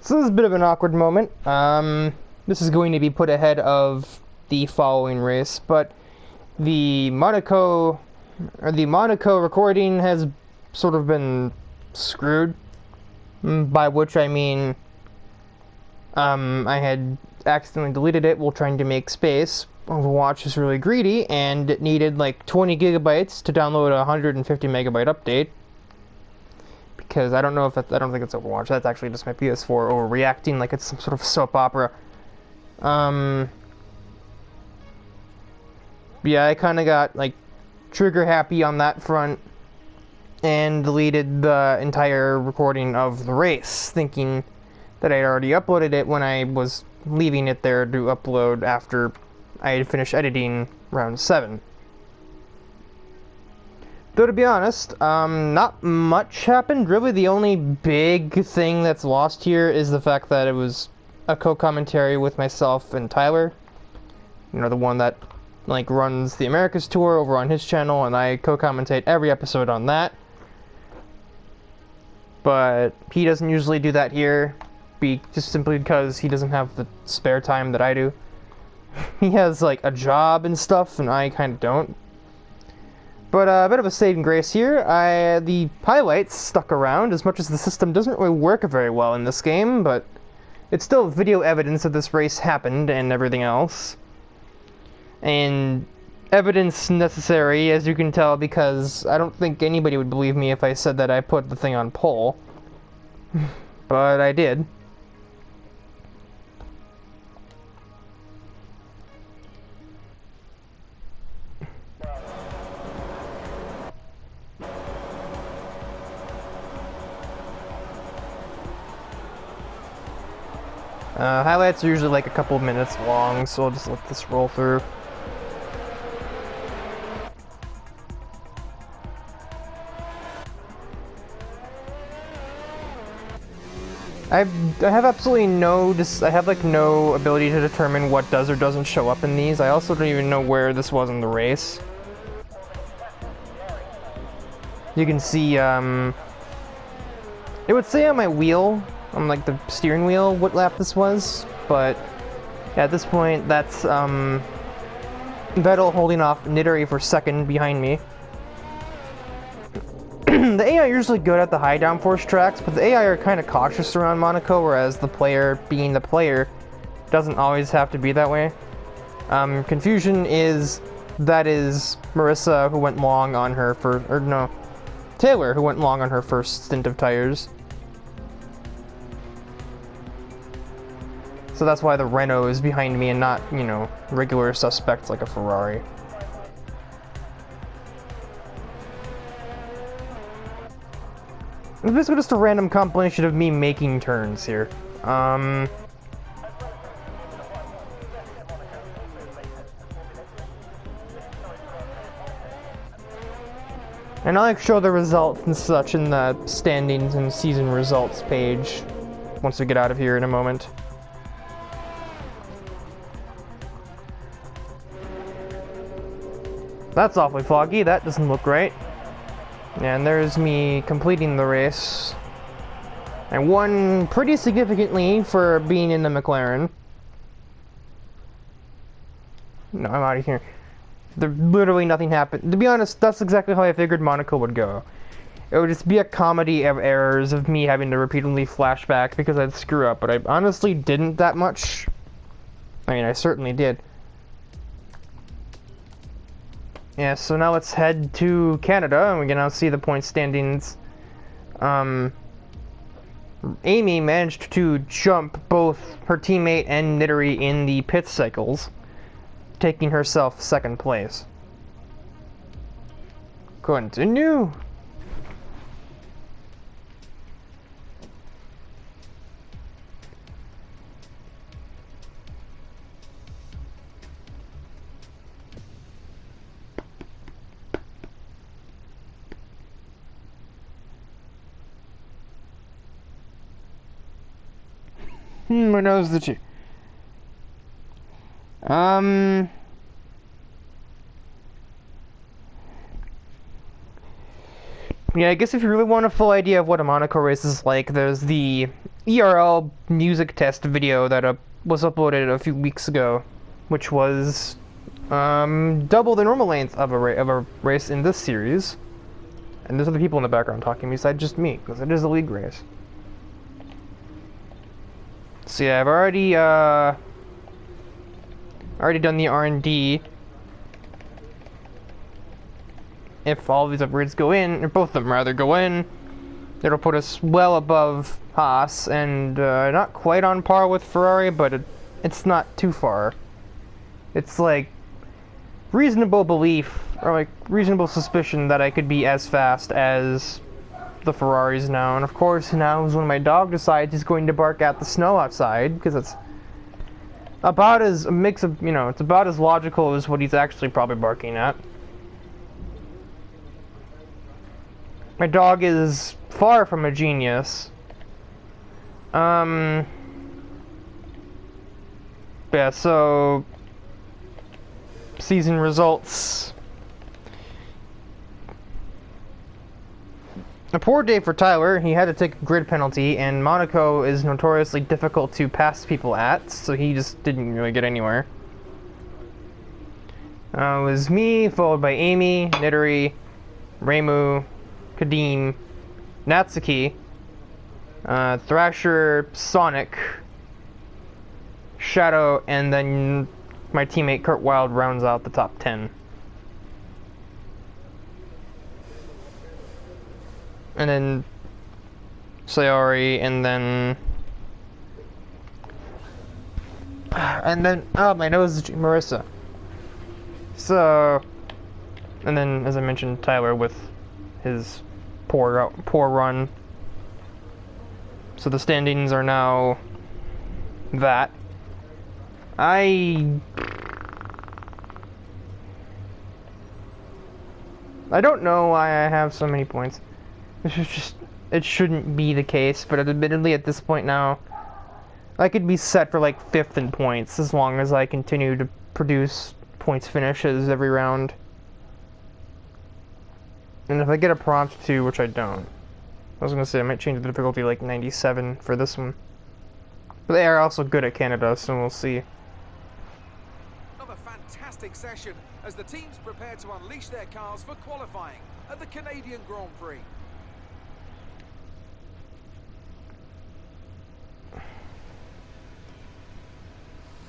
So this is a bit of an awkward moment. This is going to be put ahead of the following race, but the Monaco recording has sort of been screwed. By which I mean, I had accidentally deleted it while trying to make space. Overwatch is really greedy, and it needed like 20 gigabytes to download a 150 megabyte update. Because I don't know if that's, I don't think it's Overwatch. That's actually just my PS4 overreacting like it's some sort of soap opera. Yeah, I kind of got like trigger happy on that front and deleted the entire recording of the race, thinking that I had already uploaded it when I was leaving it there to upload after I had finished editing round 7. Though to be honest, not much happened. Really, the only big thing that's lost here is the fact that it was a co-commentary with myself and Tyler. You know, the one that like runs the Americas tour over on his channel, and I co-commentate every episode on that. But he doesn't usually do that here, just simply because he doesn't have the spare time that I do. He has like a job and stuff, and I kind of don't. But a bit of a saving grace here. The highlights stuck around, as much as the system doesn't really work very well in this game, but it's still video evidence that this race happened and everything else. And evidence necessary, as you can tell, because I don't think anybody would believe me if I said that I put the thing on poll. But I did. Highlights are usually like a couple minutes long, so I'll just let this roll through. I have absolutely no, I have like no ability to determine what does or doesn't show up in these. I also don't even know where this was in the race. You can see, it would say on my wheel, on like the steering wheel, what lap this was, but at this point that's Vettel holding off Nidori for second behind me. The AI are usually good at the high downforce tracks, but the AI are kind of cautious around Monaco, whereas the player, being the player, doesn't always have to be that way. Confusion is, that is Marissa, who went long on her Taylor, who went long on her first stint of tires. So that's why the Renault is behind me and not, you know, regular suspects like a Ferrari. It's basically just a random compilation of me making turns here. And I'll like show the results and such in the standings and season results page once we get out of here in a moment. That's awfully foggy. That doesn't look right. And there's me completing the race. I won pretty significantly for being in the McLaren. No, I'm out of here. Literally nothing happened. To be honest, that's exactly how I figured Monaco would go. It would just be a comedy of errors of me having to repeatedly flashback because I'd screw up, but I honestly didn't that much. I mean, I certainly did. Yeah, so now let's head to Canada, and we can now see the point standings. Amy managed to jump both her teammate and Nidori in the pit cycles, taking herself second place. Continue! My nose itchy. Yeah, I guess if you really want a full idea of what a Monaco race is like, there's the ERL music test video that was uploaded a few weeks ago, which was double the normal length of a race in this series. And there's other people in the background talking besides just me, because it is a league race. So yeah, I've already done the R&D. If all these upgrades go in, or both of them rather go in, it'll put us well above Haas, and not quite on par with Ferrari, but it's not too far. It's like reasonable belief, or like reasonable suspicion that I could be as fast as the Ferraris now. And of course, now is when my dog decides he's going to bark at the snow outside, because it's about as a mix of, you know, it's about as logical as what he's actually probably barking at. My dog is far from a genius. Yeah, so season results. A poor day for Tyler. He had to take a grid penalty, and Monaco is notoriously difficult to pass people at, so he just didn't really get anywhere. It was me, followed by Amy, Nidori, Reimu, Kadim, Natsuki, Thrasher, Sonic, Shadow, and then my teammate Kurt Wilde rounds out the top 10. And then Sayori, and then oh, my nose is Marissa. So, and then as I mentioned, Tyler with his poor run. So the standings are now that. I don't know why I have so many points. It shouldn't be the case, but admittedly at this point now, I could be set for like 5th in points as long as I continue to produce points finishes every round. And if I get a prompt too, which I don't. I was gonna say I might change the difficulty like 97 for this one. But they are also good at Canada, so we'll see. Another fantastic session as the teams prepare to unleash their cars for qualifying at the Canadian Grand Prix.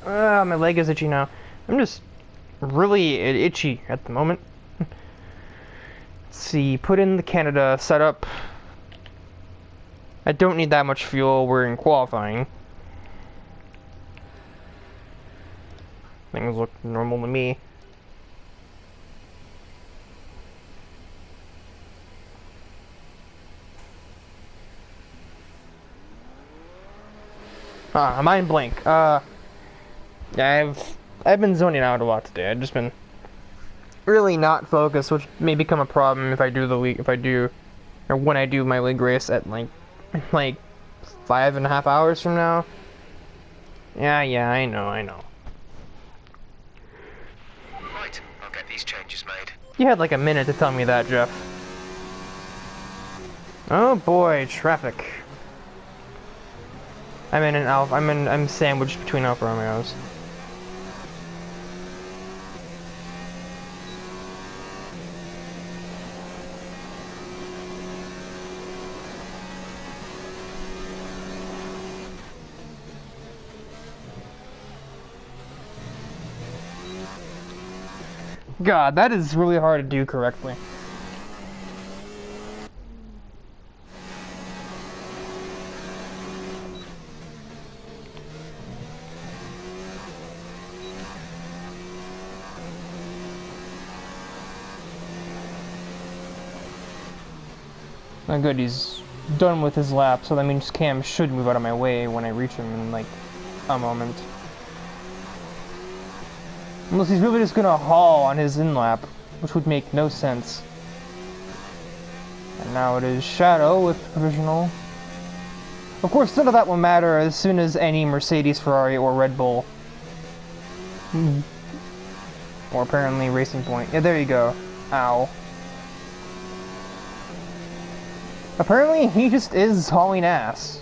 My leg is itchy now. I'm just really itchy at the moment. Let's see, put in the Canada setup. I don't need that much fuel, we're in qualifying. Things look normal to me. Mind blank. Yeah, I've been zoning out a lot today. I've just been really not focused, which may become a problem if I do the league, or when I do my league race at like 5.5 hours from now. Yeah, I know. Right, I'll get these changes made. You had like a minute to tell me that, Jeff. Oh boy, traffic. I'm sandwiched between Alfa Romeos. God, that is really hard to do correctly. Oh good, he's done with his lap, so that means Cam should move out of my way when I reach him in like a moment. Unless he's really just gonna haul on his in-lap, which would make no sense. And now it is Shadow with provisional. Of course, none of that will matter as soon as any Mercedes, Ferrari, or Red Bull. Or apparently Racing Point. Yeah, there you go. Ow. Apparently, he just is hauling ass.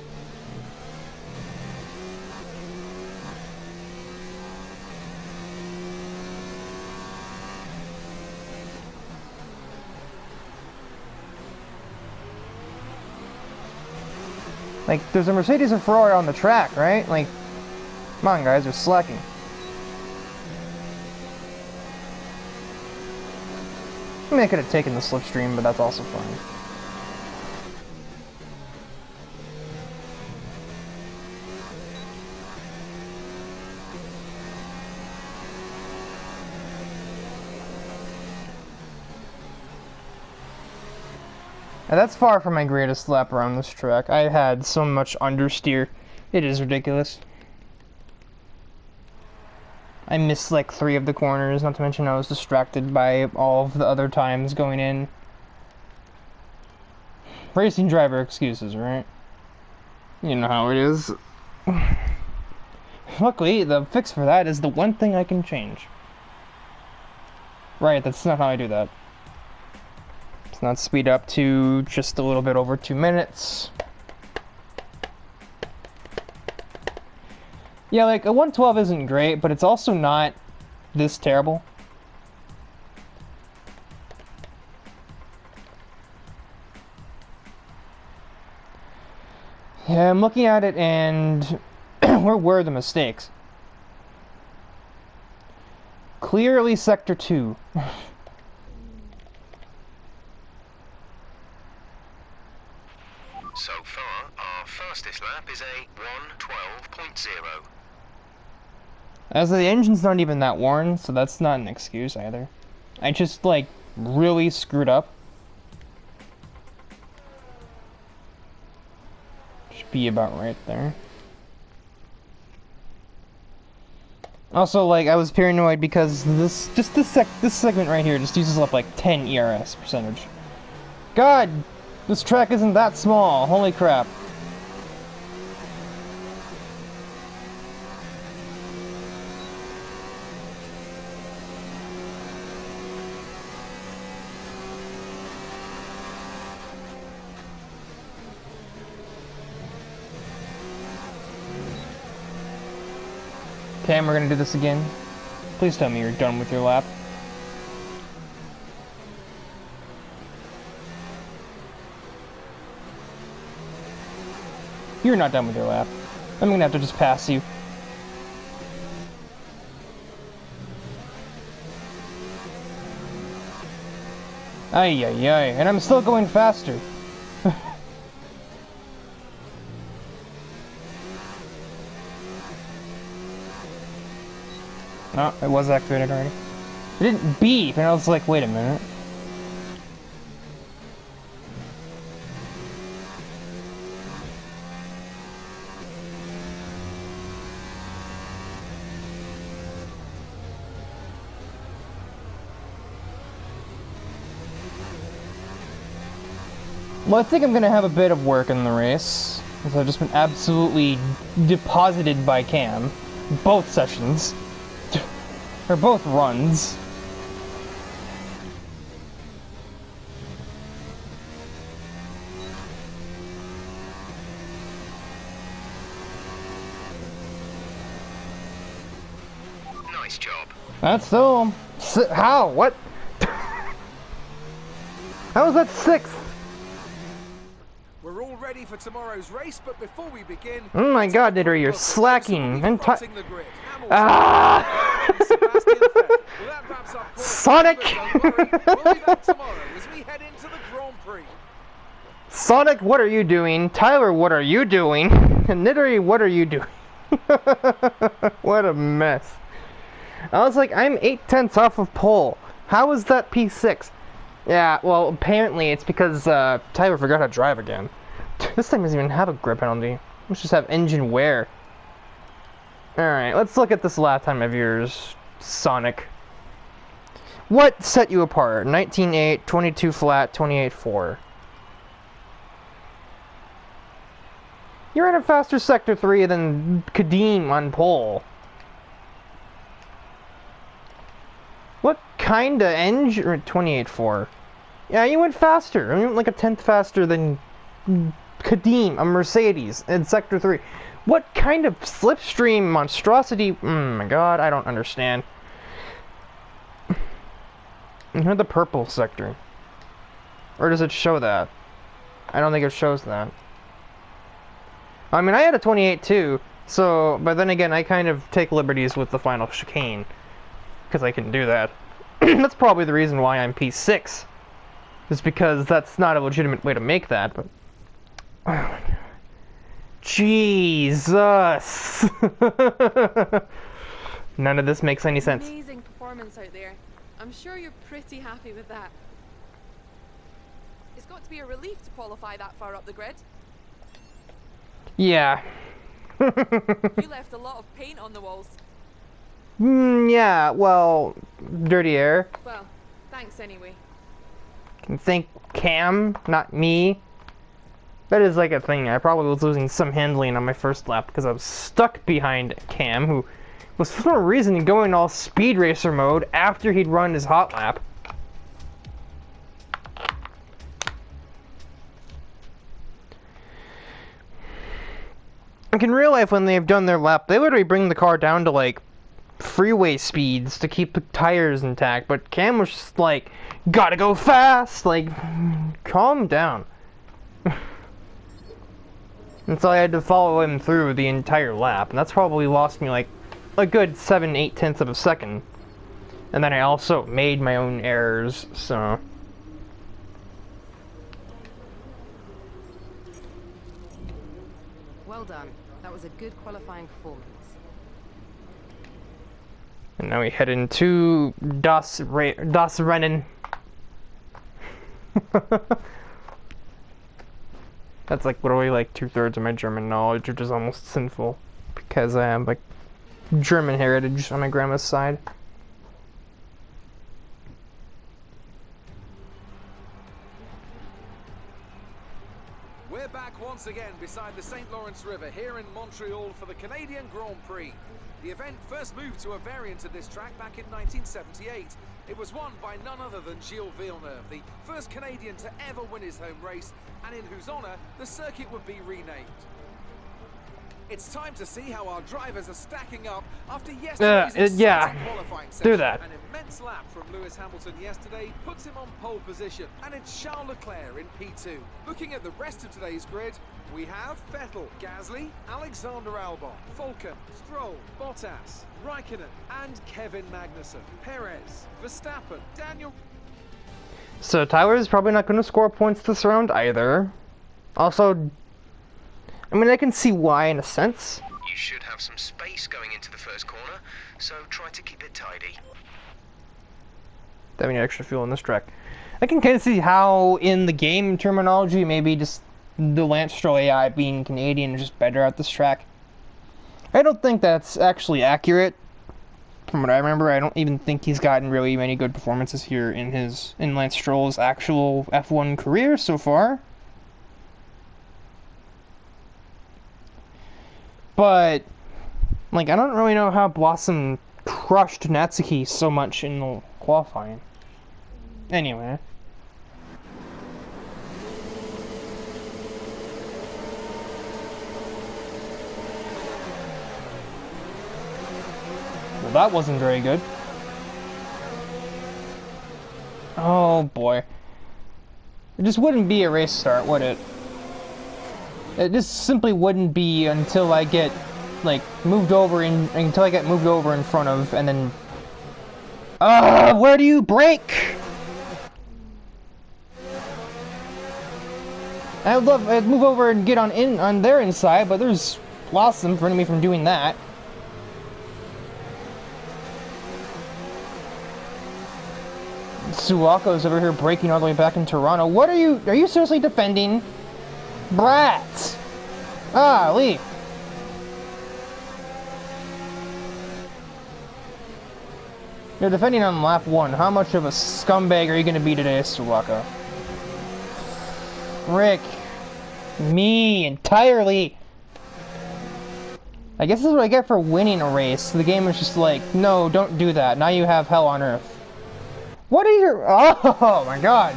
Like, there's a Mercedes and Ferrari on the track, right? Like, come on, guys, they're slacking. I mean, I could have taken the slipstream, but that's also fine. Now, that's far from my greatest lap around this track. I had so much understeer. It is ridiculous. I missed like 3 of the corners, not to mention I was distracted by all of the other times going in. Racing driver excuses, right? You know how it is. Luckily, the fix for that is the one thing I can change. Right, that's not how I do that. Let's not speed up to just a little bit over 2 minutes. Yeah, like, a 112 isn't great, but it's also not this terrible. Yeah, I'm looking at it and where were the mistakes? Clearly Sector 2. So far, our fastest lap is a 1:12.0. As the engine's not even that worn, so that's not an excuse either. I just, like, really screwed up. Should be about right there. Also, like, I was paranoid because this segment right here just uses up like 10 ERS percentage. God, this track isn't that small. Holy crap. Okay, we're gonna do this again. Please tell me you're done with your lap. You're not done with your lap. I'm gonna have to just pass you. Ay, ay, ay, and I'm still going faster. Oh, it was activated already. It didn't beep, and I was like, wait a minute. Well, I think I'm gonna have a bit of work in the race, because I've just been absolutely deposited by Cam. Both sessions. Or both runs. Nice job. That's so... How? What? How is that 6th? We're all ready for tomorrow's race, but before we begin... Oh my god, Nitter, you're slacking. And Sonic! Sonic, what are you doing? Tyler, what are you doing? And Nittery, what are you doing? What a mess. I was like, I'm 8/10 off of pole. How is that P6? Yeah, well, apparently it's because Tyler forgot how to drive again. This thing doesn't even have a grip penalty. Let's just have engine wear. Alright, let's look at this lap time of yours, Sonic. What set you apart? 19.8, 22 flat, 28.4. You're in a faster Sector 3 than Kadeem on pole. What kinda engine? 28.4. Yeah, you went faster. I mean, like a 10th faster than Kadeem, a Mercedes, in Sector 3. What kind of slipstream monstrosity? My god, I don't understand. You're the purple sector. Or does it show that? I don't think it shows that. I mean, I had a 28 too, so, but then again, I kind of take liberties with the final chicane. Because I can do that. That's probably the reason why I'm P6. Is because that's not a legitimate way to make that, but... Oh my god. Jesus! None of this makes any sense. Amazing performance out there. I'm sure you're pretty happy with that. It's got to be a relief to qualify that far up the grid. Yeah. You left a lot of paint on the walls. Yeah, well, dirty air. Well, thanks anyway. Can thank Cam, not me. That is like a thing. I probably was losing some handling on my first lap because I was stuck behind Cam, who was for some reason going all speed racer mode after he'd run his hot lap. Like in real life, when they've done their lap, they literally bring the car down to like freeway speeds to keep the tires intact, but Cam was just like, gotta go fast, like, calm down. And so I had to follow him through the entire lap, and that's probably lost me like a good 7-8 tenths of a second. And then I also made my own errors, so... Well done. That was a good qualifying performance. And now we head into Das Rennen. That's like literally like 2/3 of my German knowledge, which is almost sinful because I have like German heritage on my grandma's side. We're back once again beside the St. Lawrence River here in Montreal for the Canadian Grand Prix. The event first moved to a variant of this track back in 1978. It was won by none other than Gilles Villeneuve, the first Canadian to ever win his home race, and in whose honour the circuit would be renamed. It's time to see how our drivers are stacking up after yesterday's exciting qualifying session. Do that. An immense lap from Lewis Hamilton yesterday puts him on pole position, and it's Charles Leclerc in P2. Looking at the rest of today's grid, we have Vettel, Gasly, Alexander Albon, Falcon, Stroll, Bottas, Raikkonen, and Kevin Magnussen, Perez, Verstappen, Daniel... So Tyler's probably not going to score points this round either. Also, I mean, I can see why in a sense. You should have some space going into the first corner, so try to keep it tidy. That means extra fuel on this track. I can kind of see how in the game terminology, maybe just the Lance Stroll AI being Canadian is just better at this track. I don't think that's actually accurate. From what I remember, I don't even think he's gotten really many good performances here in Lance Stroll's actual F1 career so far. But, like, I don't really know how Blossom crushed Natsuki so much in the qualifying. Anyway. Well, that wasn't very good. Oh, boy. It just wouldn't be a race start, would it? It just simply wouldn't be until I get, like, moved over until I get moved over in front of, and then... where do you brake? I'd move over and get on their inside, but there's Blossom preventing me from doing that. Suwako's over here braking all the way back in Toronto. What are you seriously defending? Brats! Ah, leave. You're defending on lap 1. How much of a scumbag are you going to be today, Suwako? Rick. Me, entirely. I guess this is what I get for winning a race. The game is just like, no, don't do that. Now you have hell on earth. What are your... Oh, my God.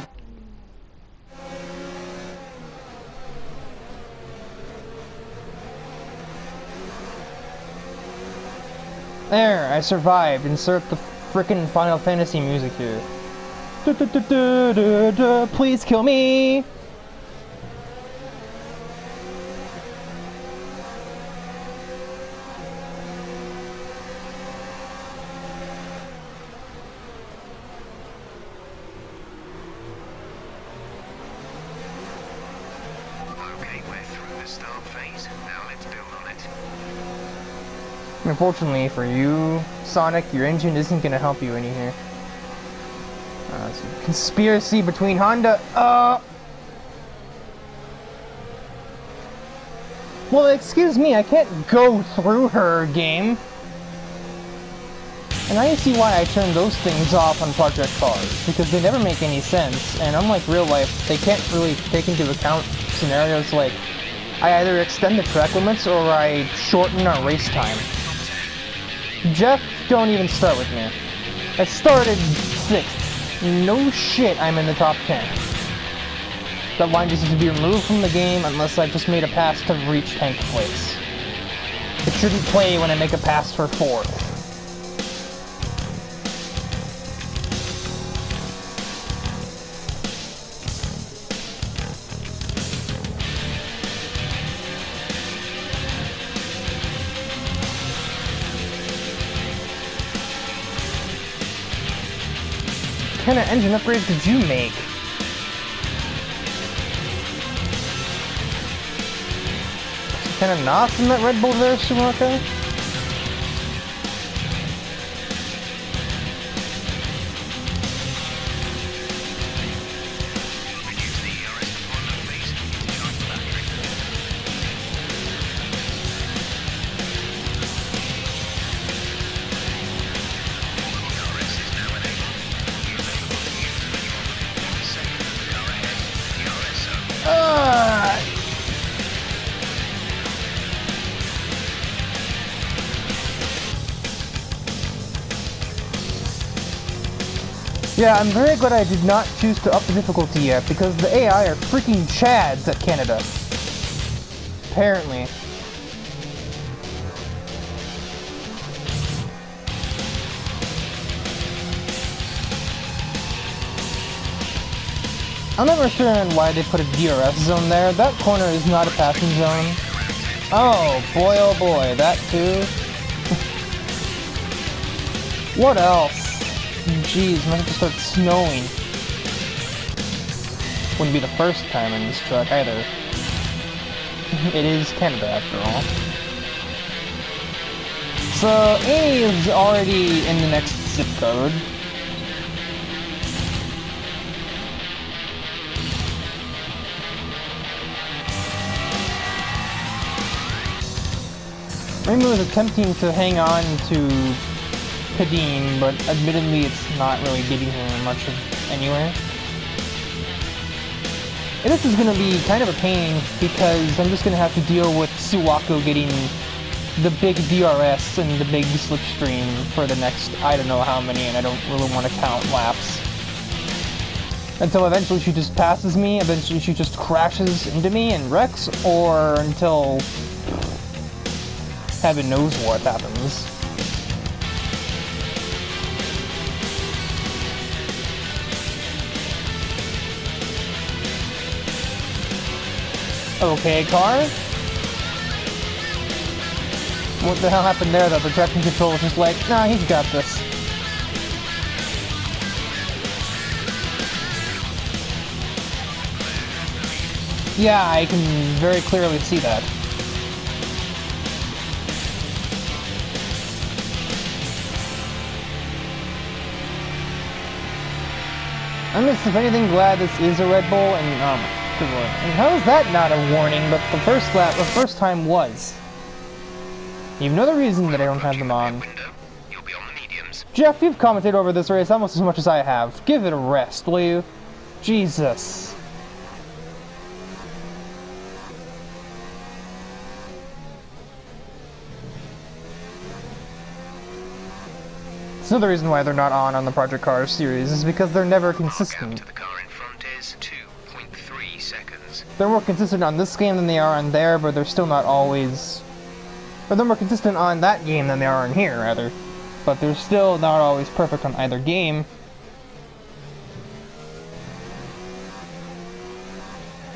There, I survived. Insert the frickin' Final Fantasy music here. Du-du-du-du-du-du, please kill me! Okay, we're through the start phase. Now let's build on it. Unfortunately for you, Sonic, your engine isn't gonna help you any here. It's a conspiracy between Honda. Well, excuse me, I can't go through her game. And I see why I turned those things off on Project Cars, because they never make any sense, and unlike real life, they can't really take into account scenarios like I either extend the track limits or I shorten our race time. Jeff, don't even start with me. I started 6th. No shit, I'm in the top 10. That line just needs to be removed from the game unless I just made a pass to reach 10th place. It shouldn't play when I make a pass for 4th. What kind of engine upgrades did you make? Some kind of knots in that Red Bull there, Sumaka? Reduce the ERS deployment, please. Charge the battery. ERS is now enabled. Available to use when you are looking for the second of the car ahead. ERS zone. Yeah, I'm very glad I did not choose to up the difficulty yet, because the AI are freaking chads at Canada. Apparently. I'm not understand why they put a DRS zone there. That corner is not a passing zone. Oh boy, that too. What else? Jeez, might have to start snowing. Wouldn't be the first time in this truck either. It is Canada after all. So, Amy is already in the next zip code. Amy was attempting to hang on to Kadeem, but admittedly it's not really getting her much of anywhere. And this is going to be kind of a pain because I'm just going to have to deal with Suwako getting the big DRS and the big slipstream for the next I don't know how many, and I don't really want to count laps. Until eventually she just passes me, eventually she just crashes into me and wrecks, or until heaven knows what happens. Okay, car? What the hell happened there though? The traction control was just like, nah, he's got this. Yeah, I can very clearly see that. I'm just, if anything, glad this is a Red Bull, and and how is that not a warning, but the first lap, the first time was? You have another reason that I don't have them on. You'll be on the mediums. Jeff, you've commented over this race almost as much as I have. Give it a rest, will you? Jesus. It's another reason why they're not on the Project Cars series, is because they're never consistent. To the car in front is 2.3 seconds. They're more consistent on this game than they are on there, but they're still not always Or they're more consistent on that game than they are in here, rather. But they're still not always perfect on either game.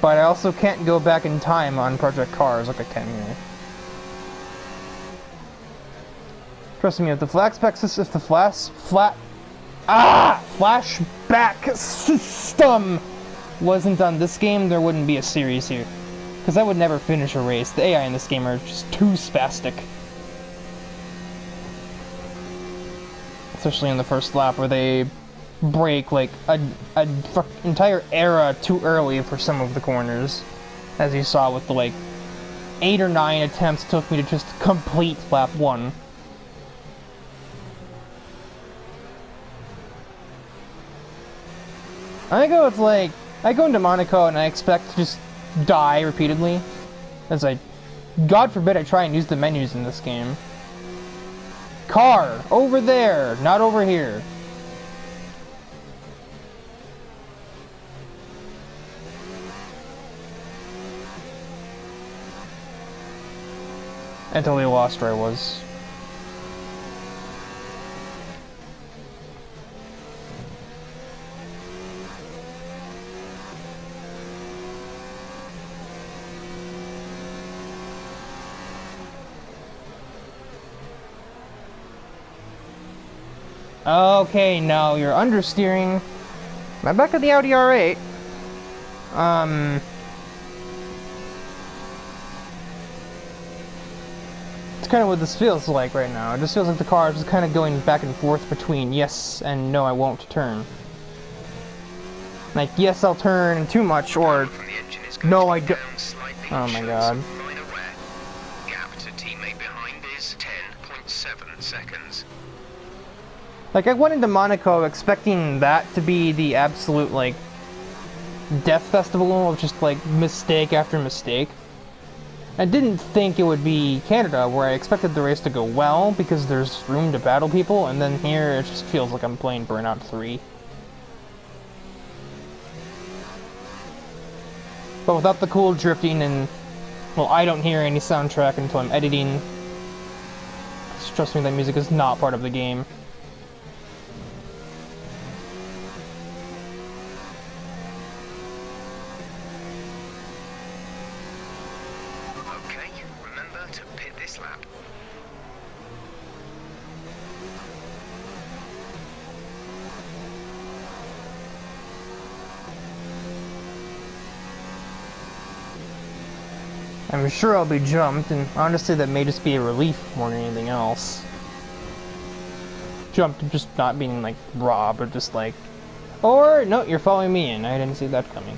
But I also can't go back in time on Project Cars like I can here. Trust me, if the flashback system wasn't on this game, there wouldn't be a series here. Because I would never finish a race. The AI in this game are just too spastic. Especially in the first lap where they break like an entire era too early for some of the corners. As you saw with the like 8 or 9 attempts it took me to just complete lap 1. I go into Monaco and I expect to just die repeatedly. As God forbid I try and use the menus in this game. Car, over there, not over here. I totally lost where I was. Okay, no, you're understeering. Am I back at the Audi R8? It's kind of what this feels like right now. It just feels like the car is just kind of going back and forth between yes and no, I won't turn. Like, yes, I'll turn too much, or no, I don't. Oh my god. Gap to teammate behind is 10.7 seconds. Like, I went into Monaco expecting that to be the absolute, like, death festival of just, like, mistake after mistake. I didn't think it would be Canada, where I expected the race to go well, because there's room to battle people, and then here it just feels like I'm playing Burnout 3. But without the cool drifting and, well, I don't hear any soundtrack until I'm editing. Just trust me, that music is not part of the game. I'm sure I'll be jumped, and honestly that may just be a relief more than anything else. Jumped, just not being like robbed, or just like... Or, no, you're following me in, I didn't see that coming.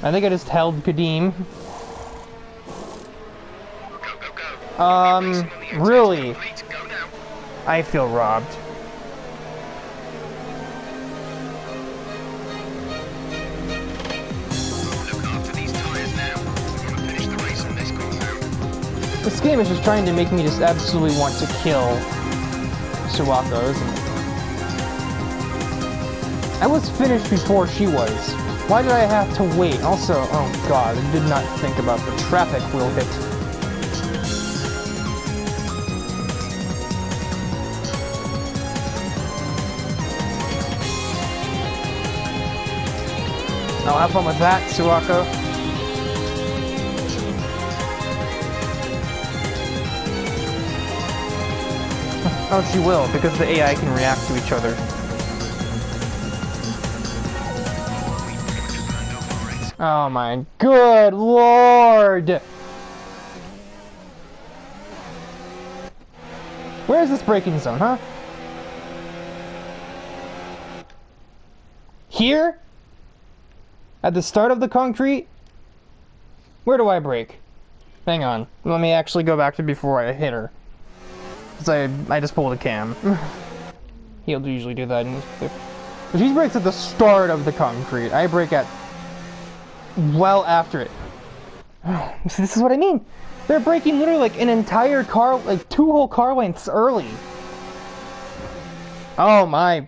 I think I just held Kadeem. Really? I feel robbed. This game is just trying to make me just absolutely want to kill Suwako, isn't it? I was finished before she was. Why did I have to wait? Also, oh god, I did not think about the traffic we'll hit. I'll have fun with that, Suwako. Oh, she will, because the AI can react to each other. Oh my good lord! Where is this braking zone, huh? Here? At the start of the concrete? Where do I brake? Hang on, let me actually go back to before I hit her. I just pulled a cam. He'll usually do that. But she brakes at the start of the concrete. I brake at well after it. This is what I mean. They're braking literally like an entire car, like 2 whole car lengths early. Oh my.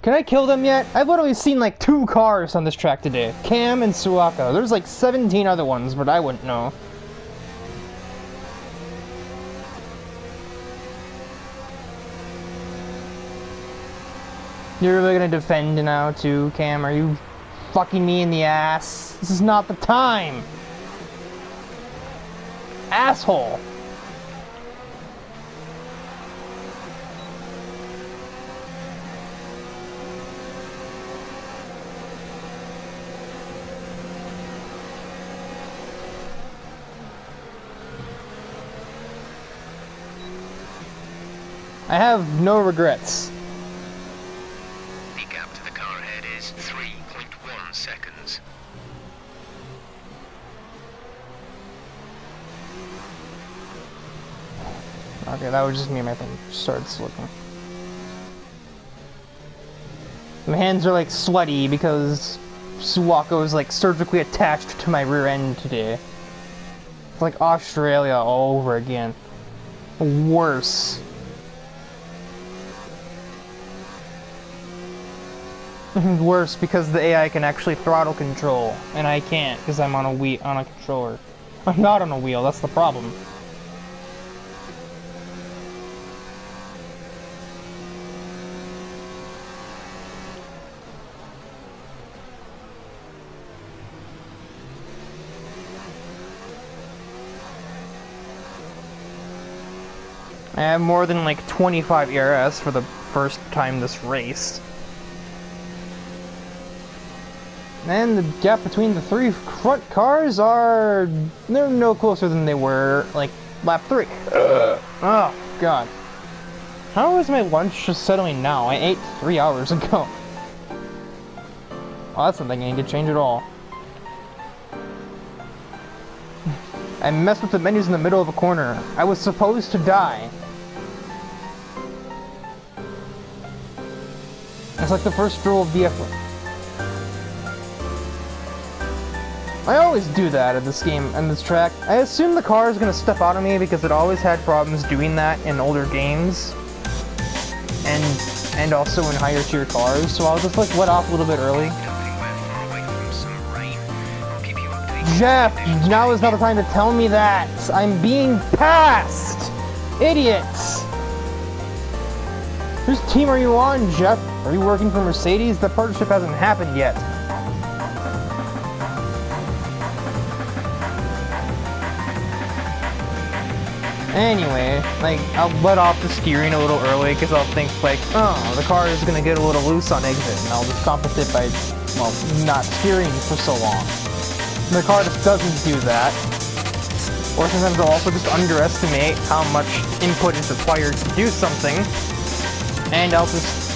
Can I kill them yet? I've literally seen like 2 cars on this track today. Cam and Suwaka. There's like 17 other ones, but I wouldn't know. You're really gonna defend now too, Cam? Are you fucking me in the ass? This is not the time! Asshole! I have no regrets. The gap to the car ahead is 3.1 seconds. Okay, that was just me. My thing started slipping. My hands are like sweaty because Suwako is like surgically attached to my rear end today. It's like Australia all over again. Worse. Worse because the AI can actually throttle control, and I can't because I'm on a controller. I'm not on a wheel. That's the problem. I have more than like 25 ERS for the first time this race. And the gap between the 3 front cars they're no closer than they were like lap 3. Oh god. How is my lunch just settling now? I ate 3 hours ago. Well, that's something I need to change at all. I messed with the menus in the middle of a corner. I was supposed to die. It's like the first rule of VF. I always do that at this game and this track. I assume the car is gonna step out on me because it always had problems doing that in older games. And also in higher tier cars, so I'll just like let off a little bit early. Jeff, now is not the time to tell me that! I'm being passed! Idiots! Whose team are you on, Jeff? Are you working for Mercedes? That partnership hasn't happened yet. Anyway, like, I'll let off the steering a little early because I'll think like, oh, the car is gonna get a little loose on exit, and I'll just compensate by, well, not steering for so long. And the car just doesn't do that. Or sometimes I'll also just underestimate how much input is required to do something, and I'll just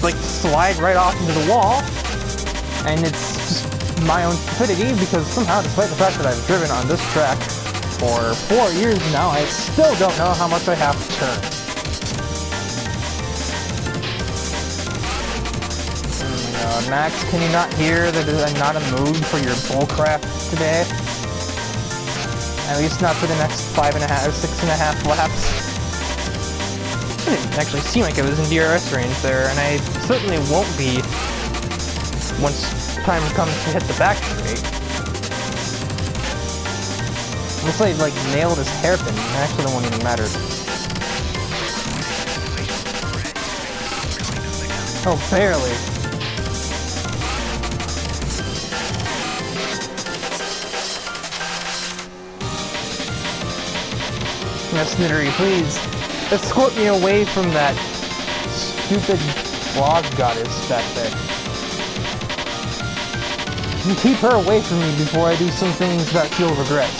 like slide right off into the wall, and it's just my own stupidity because somehow, despite the fact that I've driven on this track for 4 years now, I still don't know how much I have to turn. Oh my god, Max, can you not hear that I'm not in the mood for your bullcrap today? At least not for the next 5.5 or 6.5 laps. It didn't actually seem like it was in DRS range there, and I certainly won't be once time comes to hit the back straight. Looks like like nailed his hairpin, and actually that won't even matter. Oh, barely. Yes, Snittery, please escort me away from that stupid frog goddess back there. And keep her away from me before I do some things that she'll regret.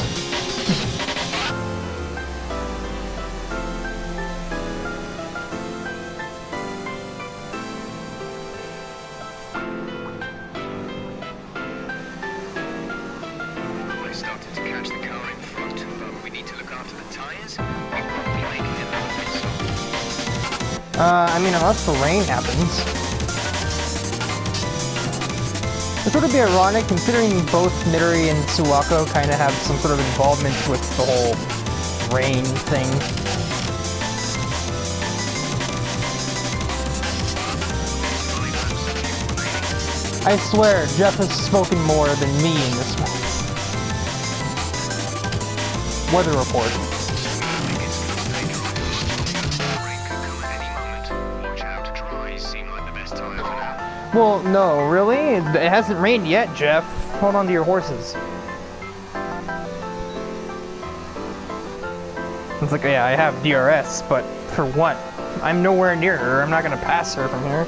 I mean, unless the rain happens. It's sort of be ironic considering both Midori and Suwako kind of have some sort of involvement with the whole rain thing. I swear, Jeff has spoken more than me in this mess. Weather report. Well, no, really? It hasn't rained yet, Jeff. Hold on to your horses. It's like, yeah, I have DRS, but for what? I'm nowhere near her. I'm not gonna pass her from here.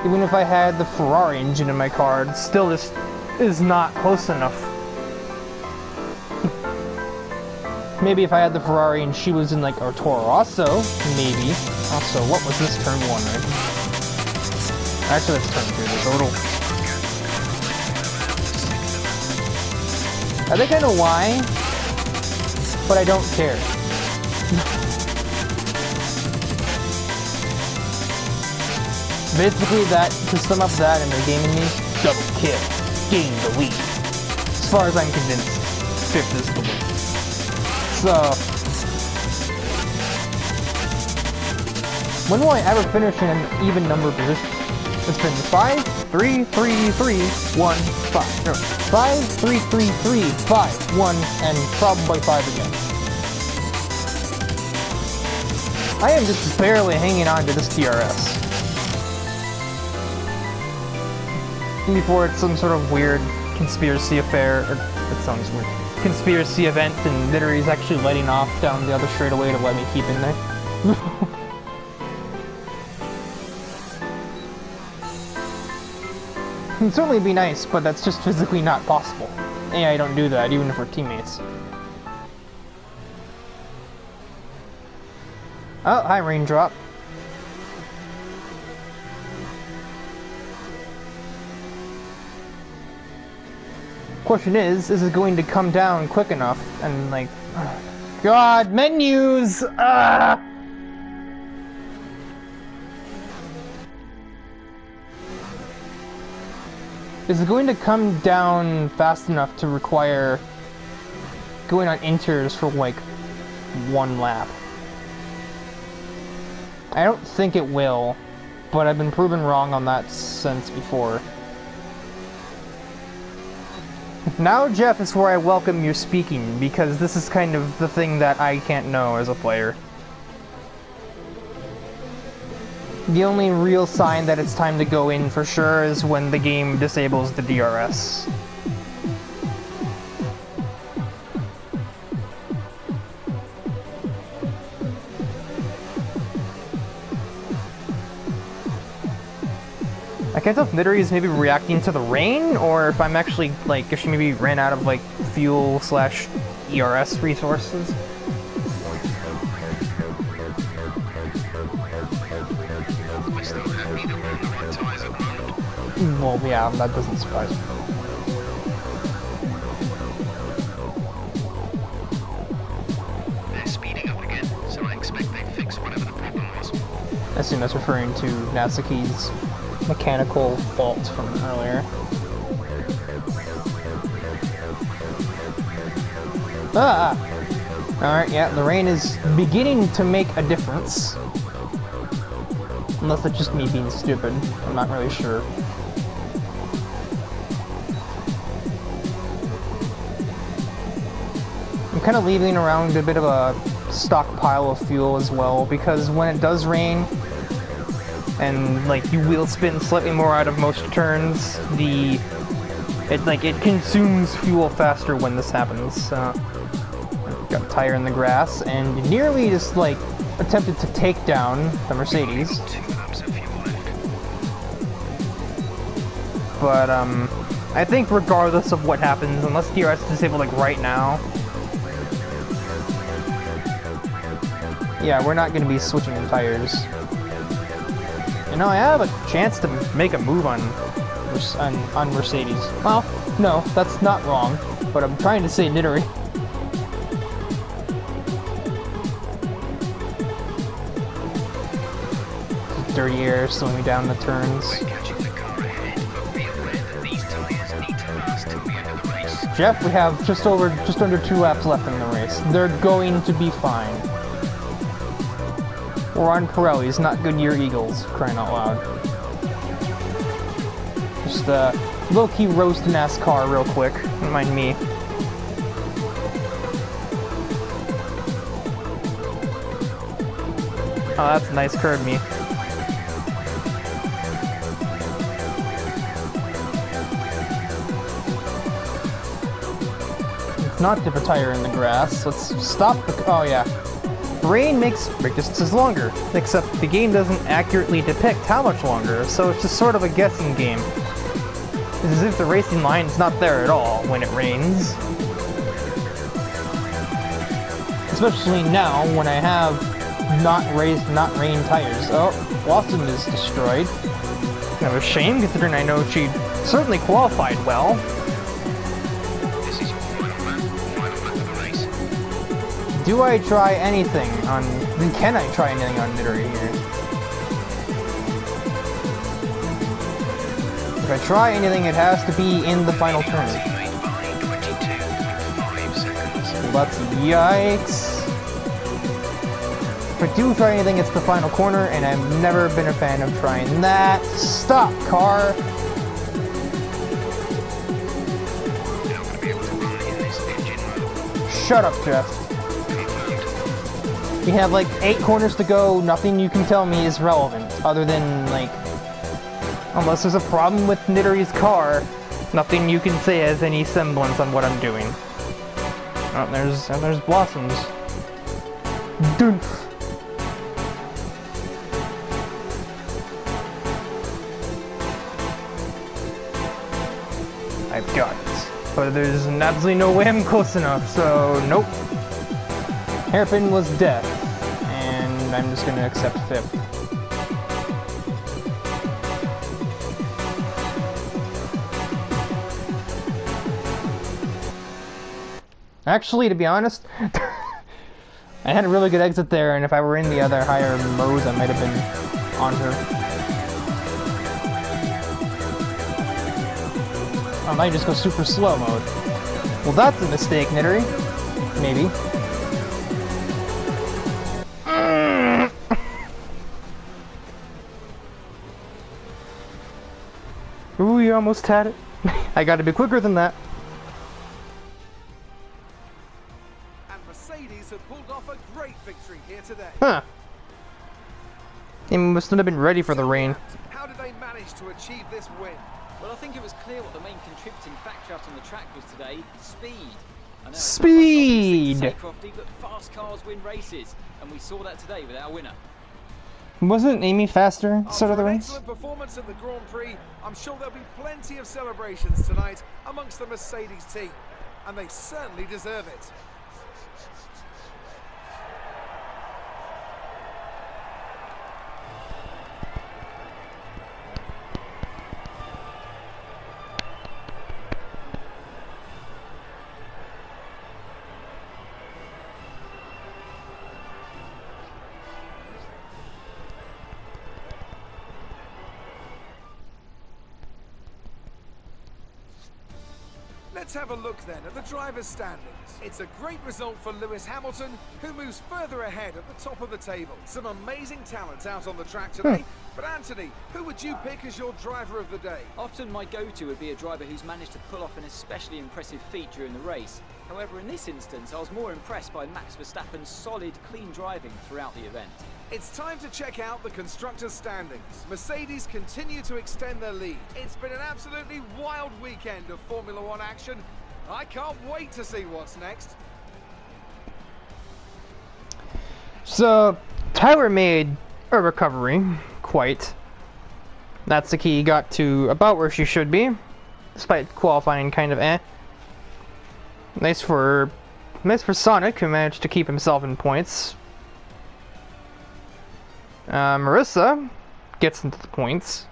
Even if I had the Ferrari engine in my car, it still just is not close enough. Maybe if I had the Ferrari and she was in like a Toro Rosso, maybe. Also, what was this turn 1, right? Actually, that's turn 2, the total. I think I know why, but I don't care. Basically, to sum up that and they're gaming me, double kill, gain the lead. As far as I'm convinced, 5th is the win. So, when will I ever finish in an even number position? It's been 5, 3, 3, 3, 1, 5. No, 5, 3, 3, 3, 5, 1, and probably 5 again. I am just barely hanging on to this DRS. Before it's some sort of weird conspiracy affair, or it sounds weird, conspiracy event and Midori's actually letting off down the other straightaway to let me keep in there. It'd certainly be nice, but that's just physically not possible. AI don't do that, even if we're teammates. Oh, hi, raindrop. Question is it going to come down quick enough? And like, God, menus! Ah! Is it going to come down fast enough to require going on inters for like 1 lap? I don't think it will, but I've been proven wrong on that sense before. Now, Jeff, is where I welcome your speaking, because this is kind of the thing that I can't know as a player. The only real sign that it's time to go in for sure is when the game disables the DRS. I can't tell if Midori is maybe reacting to the rain, or if I'm actually, like, if she maybe ran out of, like, fuel/ERS resources. Well, yeah, that doesn't surprise me. They're speeding up again, so I expect they fix whatever the problem was. I assume that's referring to Natsuki's mechanical fault from earlier. Ah! Alright, yeah, the rain is beginning to make a difference. Unless it's just me being stupid. I'm not really sure. I'm kind of leaving around a bit of a stockpile of fuel as well, because when it does rain, and like you wheel spin slightly more out of most turns, it consumes fuel faster when this happens. Got a tire in the grass and nearly just like attempted to take down the Mercedes. But I think regardless of what happens, unless DRS is disabled like right now, yeah, we're not going to be switching in tires. You know, I have a chance to make a move on Mercedes. Well, no, that's not wrong, but I'm trying to say Nidori. dirty air slowing me down the turns. We're catching the car ahead, but be aware that these tyres need to last till the end of the race. Jeff, we have just under 2 laps left in the race. They're going to be fine. We're on Pirellis, not Goodyear Eagles, crying out loud. Just low-key roast NASCAR real quick, don't mind me. Oh, that's a nice curve, me. Let's not dip a tire in the grass. Let's stop the... Oh, yeah. Rain makes brake distances longer, except the game doesn't accurately depict how much longer, so it's just sort of a guessing game. It's as if the racing line is not there at all when it rains. Especially now, when I have not rain tires. Oh, Blossom is destroyed. Kind of a shame, considering I know she certainly qualified well. This is your final lap of the race. Do I try anything on... Can I try anything on Nittery here? If I try anything, it has to be in the final turn. Made by 22.5 seconds. Well, that's yikes. If I do try anything, it's the final corner, and I've never been a fan of trying that. Stop, car! You're not going to be able to run in this engine mode. Shut up, Jeff. Confirmed. We have like 8 corners to go. Nothing you can tell me is relevant, other than like, unless there's a problem with Nittery's car, nothing you can say has any semblance on what I'm doing. Oh, there's Blossoms. Doonf. I've got it. But there's absolutely no way I'm close enough, so nope. Hairpin was death, and I'm just gonna accept 5th. Actually, to be honest, I had a really good exit there, and if I were in the other higher modes, I might have been on her. Oh, now you just go super slow mode. Well, that's a mistake, Nittery. Maybe. Ooh, you almost had it. I gotta be quicker than that. And Mercedes have pulled off a great victory here today. Huh. They must not have been ready for the rain. How did they manage to achieve this win? Well, I think it was clear what the main contributing factor out on the track was today: speed. I know it's Speed! not much obvious to say, Crofty, but fast cars win races, and we saw that today with our winner. Wasn't Amy faster, After sort of the an race? excellent performance in the Grand Prix, I'm sure there'll be plenty of celebrations tonight amongst the Mercedes team, and they certainly deserve it. Let's have a look then at the drivers' standings. It's a great result for Lewis Hamilton, who moves further ahead at the top of the table. Some amazing talent out on the track today. But Anthony, who would you pick as your driver of the day? Often my go-to would be a driver who's managed to pull off an especially impressive feat during the race. However, in this instance, I was more impressed by Max Verstappen's solid, clean driving throughout the event. It's time to check out the constructors' standings. Mercedes continue to extend their lead. It's been an absolutely wild weekend of Formula One action. I can't wait to see what's next. So, Tyler made a recovery, quite. That's the key. He got to about where she should be, despite qualifying kind of eh. Nice for Sonic, who managed to keep himself in points. Marissa gets into the points.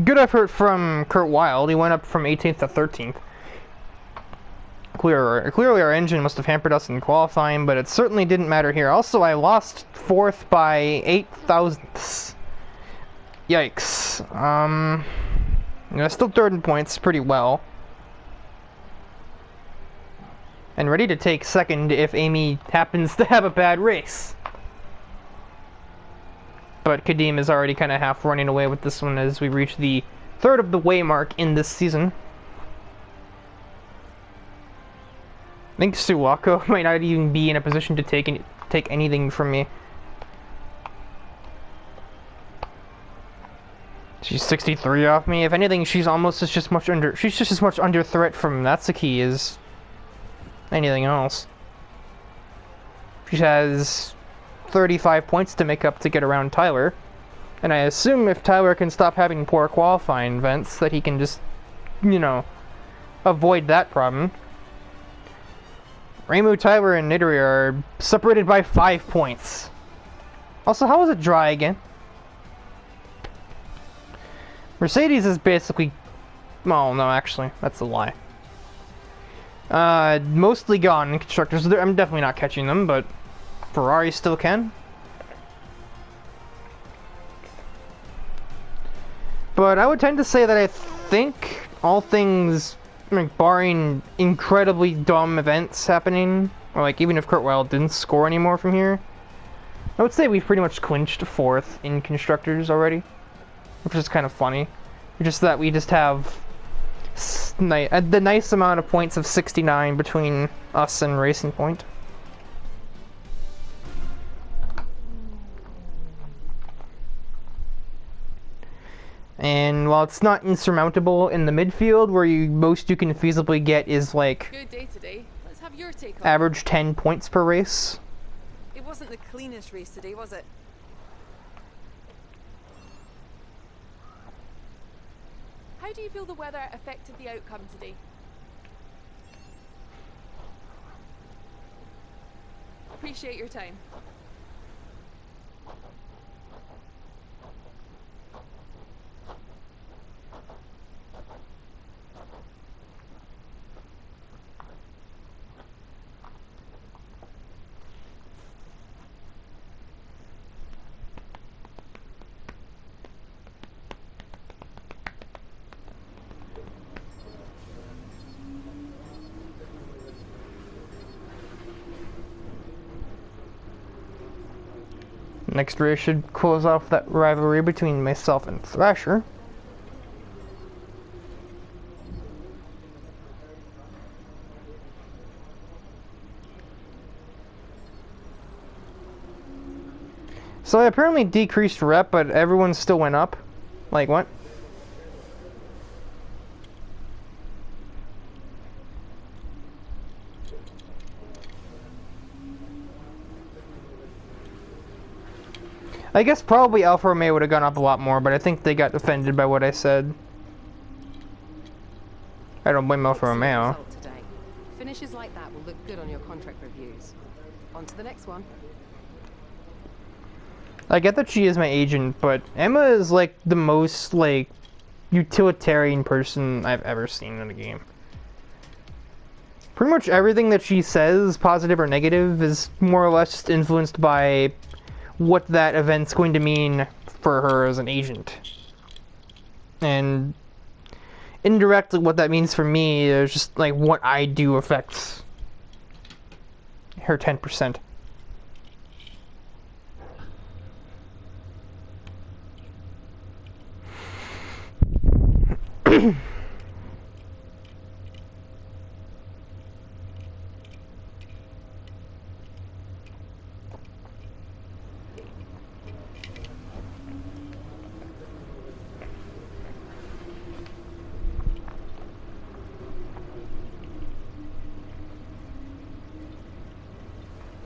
Good effort from Kurt Wilde. He went up from 18th to 13th. Clearly our engine must have hampered us in qualifying, but it certainly didn't matter here. Also, I lost 4th by 8 thousandths. Yikes. You know, still 3rd in points pretty well. And ready to take 2nd if Amy happens to have a bad race. But Kadeem is already kind of half running away with this one as we reach the 3rd of the way mark in this season. I think Suwako might not even be in a position to take anything from me. She's 63 off me. If anything, she's just as much under threat from Natsuki as anything else. She has 35 points to make up to get around Tyler. And I assume if Tyler can stop having poor qualifying events, that he can just, you know, avoid that problem. Reimu, Tyler, and Nidori are separated by 5 points. Also, how was it dry again? Mercedes is basically... Well, no, actually, that's a lie. Mostly gone in constructors. I'm definitely not catching them, but Ferrari still can. But I would tend to say that I think all things, like, barring incredibly dumb events happening, or like even if Kurt Weill didn't score anymore from here, I would say we've pretty much clinched 4th in constructors already, which is kind of funny. Just that we just have the nice amount of points of 69 between us and Racing Point. And while it's not insurmountable in the midfield, where most you can feasibly get is like Good day today. Let's have your take on average 10 points per race. It wasn't the cleanest race today, was it? How do you feel the weather affected the outcome today? Appreciate your time. Next race should close off that rivalry between myself and Thrasher. So I apparently decreased rep, but everyone still went up. Like, what? I guess probably Alfa Romeo would have gone up a lot more, but I think they got offended by what I said. I don't blame Alfa Romeo. Result today. Finishes like that will look good on your contract reviews. On to the next one. I get that she is my agent, but Emma is like the most like utilitarian person I've ever seen in a game. Pretty much everything that she says, positive or negative, is more or less just influenced by what that event's going to mean for her as an agent. And indirectly what that means for me is just like what I do affects her 10%.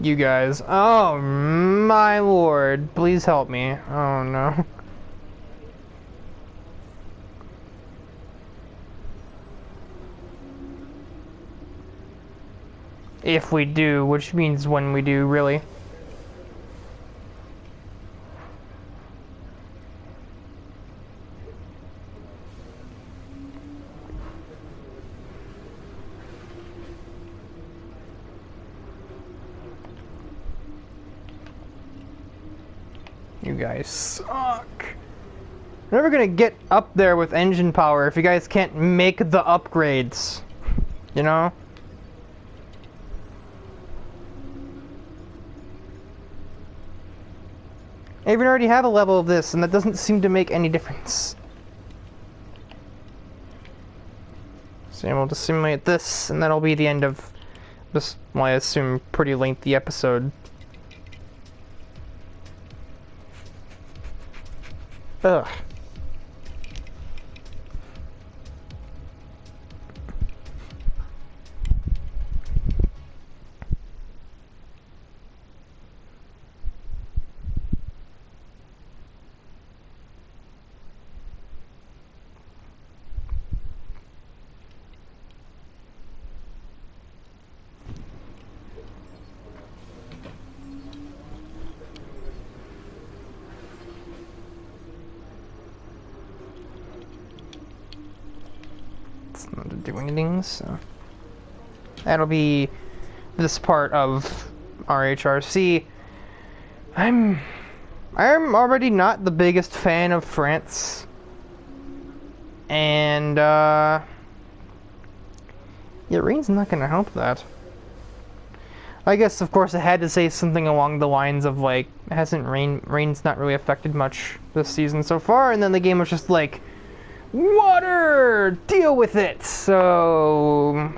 You guys. Oh my lord. Please help me. Oh no. If we do, which means when we do, really. You guys suck. We're never gonna get up there with engine power if you guys can't make the upgrades. You know? I even already have a level of this, and that doesn't seem to make any difference. So I'm able to simulate this, and that'll be the end of this, well, I assume, pretty lengthy episode. Ugh. Not do anything, so that'll be this part of RHRC. I'm already not the biggest fan of France, and yeah, rain's not gonna help that. I guess, of course, I had to say something along the lines of like, rain's not really affected much this season so far, and then the game was just like, water! Deal with it! So